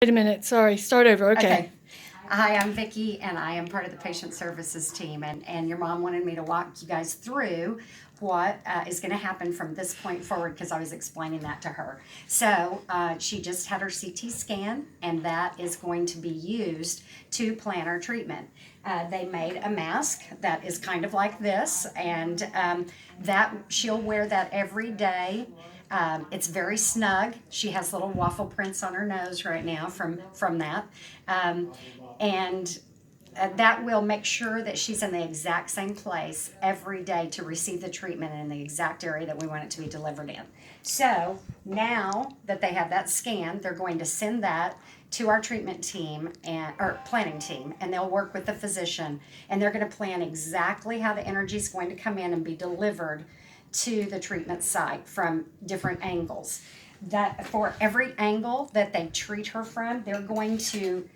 Wait a minute, sorry, start over, okay. Hi, I'm Vicki, and I am part of the patient services team. And your mom wanted me to walk you guys through what is going to happen from this point forward because I was explaining that to her. So she just had her CT scan, and that is going to be used to plan our treatment. They made a mask that is kind of like this, and that she'll wear that every day. It's very snug. She has little waffle prints on her nose right now from that. And that will make sure that she's in the exact same place every day to receive the treatment in the exact area that we want it to be delivered in. So now that they have that scan, they're going to send that to our treatment team or planning team, and they'll work with the physician, and they're going to plan exactly how the energy is going to come in and be delivered to the treatment site from different angles. That for every angle that they treat her from, they're going to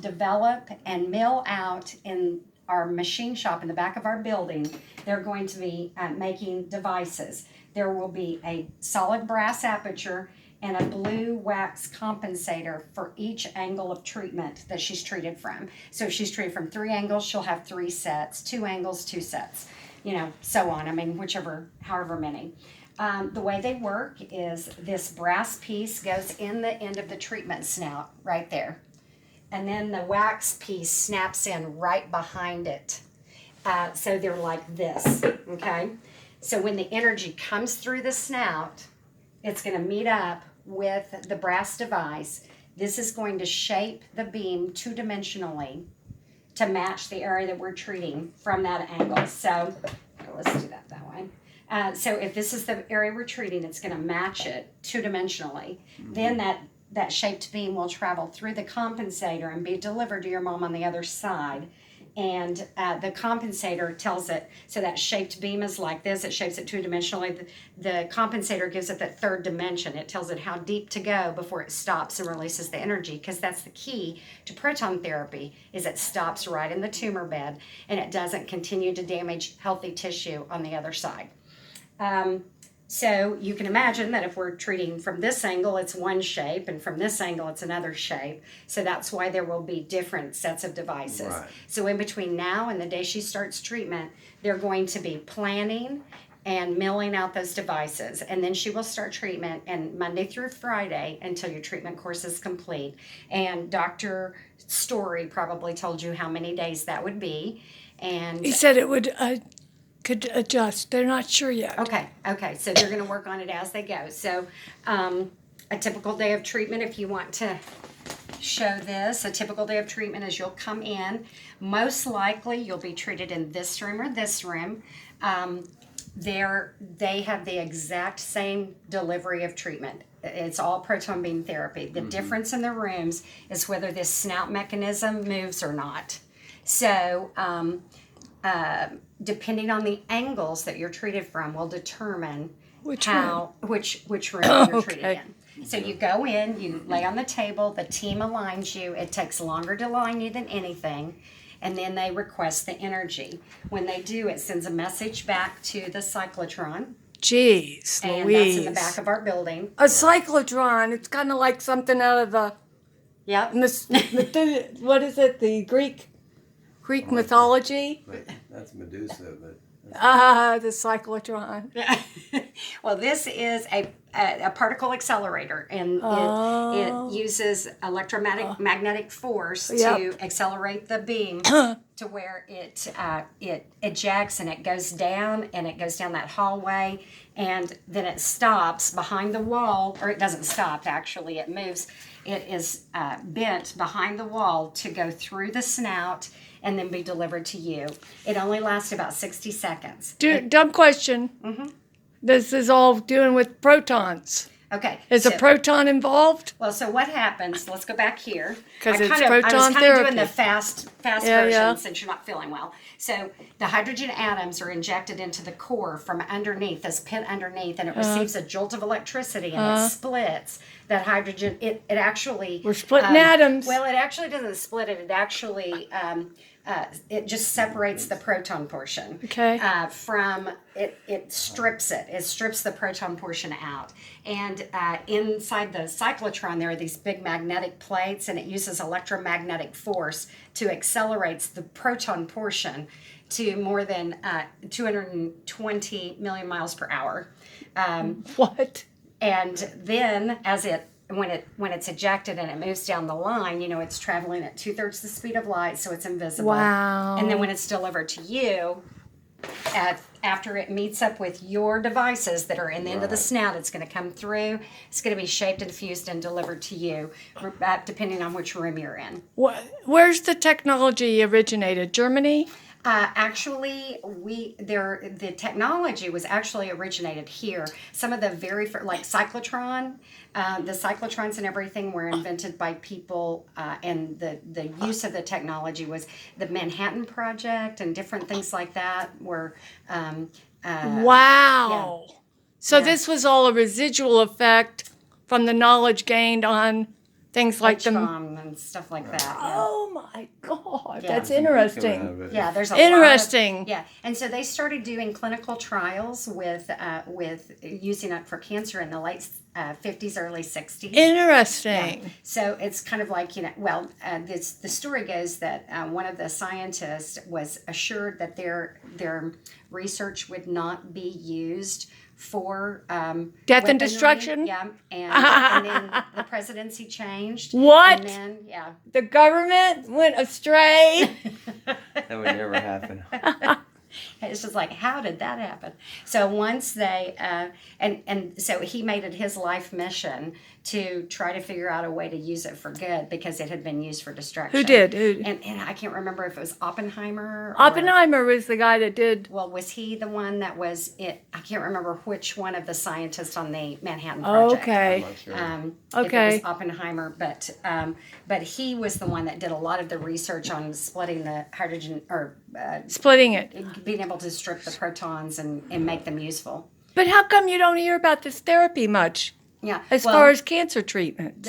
develop and mill out in our machine shop in the back of our building. They're going to be making devices. There will be a solid brass aperture and a blue wax compensator for each angle of treatment that she's treated from. So if she's treated from 3 angles, she'll have 3 sets, 2 angles, 2 sets, so on. I mean, however many. The way they work is this brass piece goes in the end of the treatment snout right there. And then the wax piece snaps in right behind it. So they're like this, okay? So when the energy comes through the snout, it's going to meet up with the brass device. This is going to shape the beam 2-dimensionally to match the area that we're treating from that angle. So let's do that way. So if this is the area we're treating, it's going to match it 2-dimensionally. Mm-hmm. Then that shaped beam will travel through the compensator and be delivered to your mom on the other side. And the compensator tells it, so that shaped beam is like this, it shapes it 2-dimensionally. The compensator gives it that 3rd dimension. It tells it how deep to go before it stops and releases the energy, because that's the key to proton therapy, is it stops right in the tumor bed and it doesn't continue to damage healthy tissue on the other side. So you can imagine that if we're treating from this angle, it's one shape, and from this angle, it's another shape. So that's why there will be different sets of devices. Right. So in between now and the day she starts treatment, they're going to be planning and milling out those devices. And then she will start treatment and Monday through Friday until your treatment course is complete. And Dr. Story probably told you how many days that would be. And He said it would could adjust. They're not sure yet. Okay. So they're going to work on it as they go. So a typical day of treatment, if you want to show this, a typical day of treatment is you'll come in. Most likely you'll be treated in this room or this room. They have the exact same delivery of treatment. It's all proton beam therapy. The difference in the rooms is whether this snout mechanism moves or not. So depending on the angles that you're treated from will determine which room you're treated in. So you go in, you lay on the table, the team aligns you. It takes longer to align you than anything, and then they request the energy. When they do, it sends a message back to the cyclotron. Jeez, and Louise. That's in the back of our building. A cyclotron, it's kind of like something out of the... Yep. What is it, the Greek mythology? That's Medusa, but... the cyclotron. Well, this is a particle accelerator, and it uses electromagnetic force to accelerate the beam to where it ejects, and it goes down that hallway, and then it stops behind the wall, or it doesn't stop, actually, it moves. It is bent behind the wall to go through the snout and then be delivered to you. It only lasts about 60 seconds. Dumb question. Mm-hmm. This is all doing with protons. Okay. Is a proton involved? Well, so what happens, let's go back here. Because it's proton therapy. I was kind of doing the fast version since you're not feeling well. So the hydrogen atoms are injected into the core from underneath, this pit underneath, and it receives a jolt of electricity, and it splits that hydrogen. It actually... We're splitting atoms. Well, it actually doesn't split it. It actually it just separates the proton portion. Okay. From it. It strips it. It strips the proton portion out. And inside the cyclotron, there are these big magnetic plates, and it uses electromagnetic force to accelerate the proton portion to more than 220 million miles per hour. What? And then when it's ejected and it moves down the line, it's traveling at 2/3 the speed of light, so it's invisible. Wow. And then when it's delivered to you, after it meets up with your devices that are in the end of the snout, it's going to come through. It's going to be shaped and fused and delivered to you, depending on which room you're in. Where's the technology originated? Germany? Actually, the technology was actually originated here. Some of the very first, like cyclotron, the cyclotrons and everything were invented by people, and the use of the technology was the Manhattan Project and different things like that were. Wow. Yeah. So this was all a residual effect from the knowledge gained on things like the. H-bomb and stuff like that. Yeah. Oh my God, Yeah. that's interesting. Yeah, there's a Interesting. lot of, yeah, and so they started doing clinical trials with using it for cancer in the late 50s, early 60s. Interesting. Yeah. So it's kind of like, the story goes that one of the scientists was assured that their research would not be used for Death and weaponry. destruction? Yeah, and then the presidency changed. What? And then, yeah. The government went astray. That would never happen. It's just like, how did that happen? So once they, and so he made it his life mission to try to figure out a way to use it for good because it had been used for destruction. Who did? And I can't remember if it was Oppenheimer. Oppenheimer was the guy that did. Well, was he the one that was it? I can't remember which one of the scientists on the Manhattan Project. Okay. I'm not sure. If Okay. it was Oppenheimer, but he was the one that did a lot of the research on splitting the hydrogen or Splitting it. being able to strip the protons and make them useful. But how come you don't hear about this therapy much Yeah. as far as cancer treatment?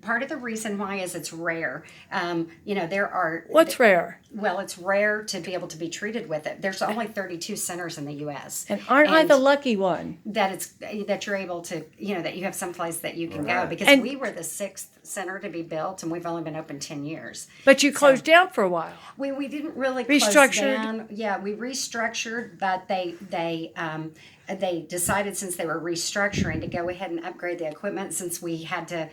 Part of the reason why is it's rare. There are. What's rare? Well, it's rare to be able to be treated with it. There's only 32 centers in the U.S. And aren't I the lucky one? that you're able to, that you have someplace that you can go Right. because And- we were the 6th center to be built and we've only been open 10 years. But you closed down for a while. We didn't really close Restructured? down. Yeah, we restructured, but they decided since they were restructuring to go ahead and upgrade the equipment since we had to,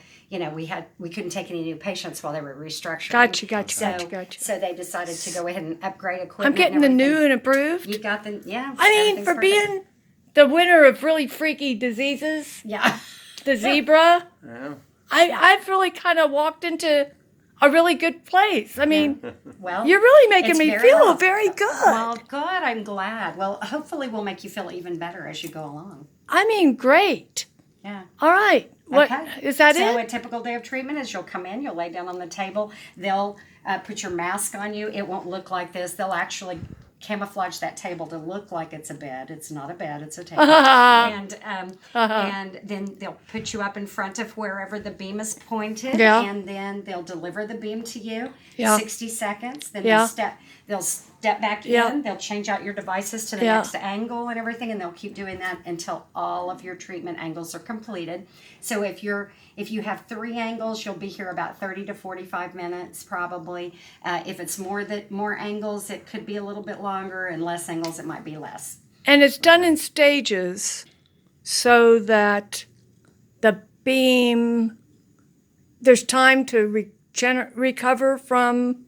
we couldn't take any new patients while they were restructuring. Gotcha. So they decided to go ahead and upgrade I'm equipment. getting and the new everything. and improved. You got the, yeah. I mean, everything's for perfect. being the winner of really freaky diseases, Yeah. the zebra, Yeah. I've really kind of walked into a really good place. I mean, Well, you're really making it's me very feel well. very good. Well, good. I'm glad. Well, hopefully we'll make you feel even better as you go along. I mean, great. Yeah. All right. What Okay. is that So it? a typical day of treatment is you'll come in, you'll lay down on the table, they'll put your mask on you. It won't look like this. They'll actually camouflage that table to look like it's a bed. It's not a bed, it's a table. And then they'll put you up in front of wherever the beam is pointed, Yeah. and then they'll deliver the beam to you. Yeah. 60 seconds. Then Yeah. they'll step back Yeah. in. They'll change out your devices to the Yeah. next angle and everything, and they'll keep doing that until all of your treatment angles are completed. So if you have 3 angles, you'll be here about 30 to 45 minutes probably. If it's more angles, it could be a little bit longer, and less angles, it might be less. And it's done in stages so that the beam, there's time to recover from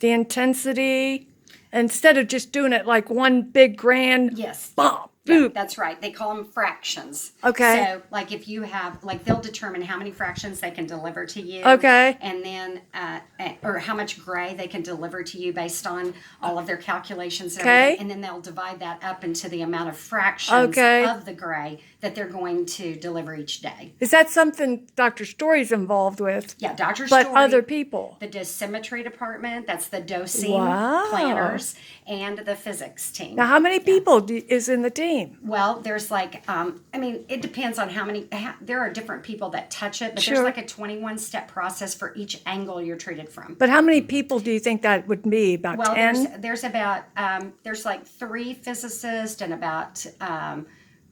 the intensity instead of just doing it like one big grand Yes. bump. Yeah, Boop. that's right. They call them fractions. Okay. So, like, if you have, like, they'll determine how many fractions they can deliver to you. Okay. And then, or how much gray they can deliver to you based on all of their calculations and Okay. everything. And then they'll divide that up into the amount of fractions Okay. of the gray that they're going to deliver each day. Is that something Dr. Story's involved with? Yeah, Dr. But Story, other people? the dosimetry department, that's the dosing Wow. planners, and the physics team. Now, how many people is in the team? Well, there's like, it depends on how many, there are different people that touch it, but Sure. there's like a 21-step process for each angle you're treated from. But how many people do you think that would be? About Well, 10? there's about, there's like 3 physicists and about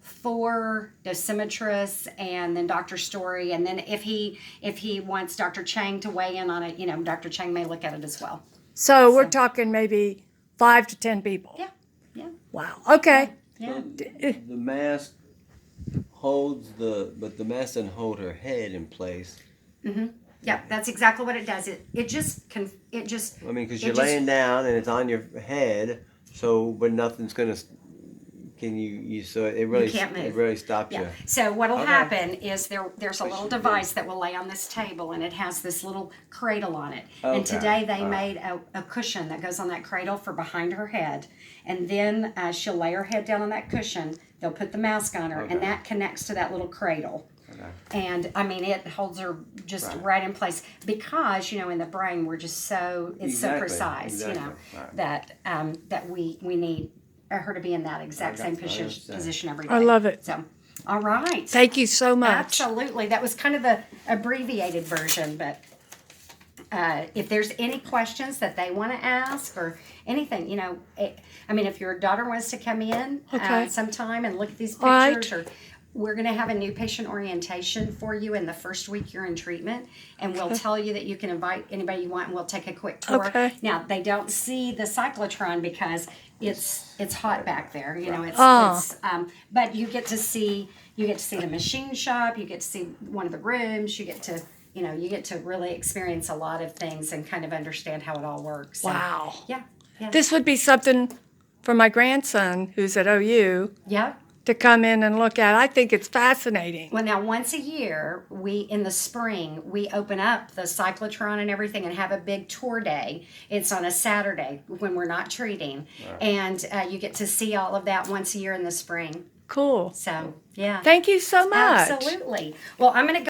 4 dosimetrists, and then Dr. Story, and then if he wants Dr. Chang to weigh in on it, Dr. Chang may look at it as well. So we're talking maybe 5 to 10 people. Yeah, yeah, Wow. Okay. yeah. The mask holds but the mask doesn't hold her head in place. Yeah, that's exactly what it does. It just I mean, because it you're just- laying down and it's on your head, but nothing's gonna. Can you? So it really can't move. it really stops Yeah. you. So what'll Okay. happen is there's a little device that will lay on this table, and it has this little cradle on it. And Okay. today they All made a cushion that goes on that cradle for behind her head, and then she'll lay her head down on that cushion. They'll put the mask on her, Okay. and that connects to that little cradle. Okay. And it holds her just Right. right in place because in the brain we're just so it's so Exactly, precise, exactly. Right. that we need her to be in that exact I same understand. position every day. I love it. So, all right. Thank you so much. Absolutely. That was kind of the abbreviated version, but if there's any questions that they want to ask or anything, if your daughter wants to come in Okay. sometime and look at these All right. pictures, or we're going to have a new patient orientation for you in the first week you're in treatment, and we'll tell you that you can invite anybody you want, and we'll take a quick tour. Okay. Now, they don't see the cyclotron because it's hot back there. Oh. But you get to see the machine shop. You get to see one of the rooms. You get to really experience a lot of things and kind of understand how it all works. So, Wow. yeah. Yeah. This would be something for my grandson, who's at OU, Yeah. to come in and look at. I think it's fascinating. Well, now once a year, in the spring, we open up the cyclotron and everything and have a big tour day. It's on a Saturday when we're not treating, and you get to see all of that once a year in the spring. Cool. So, yeah. Thank you so much. Absolutely. Well, I'm going to go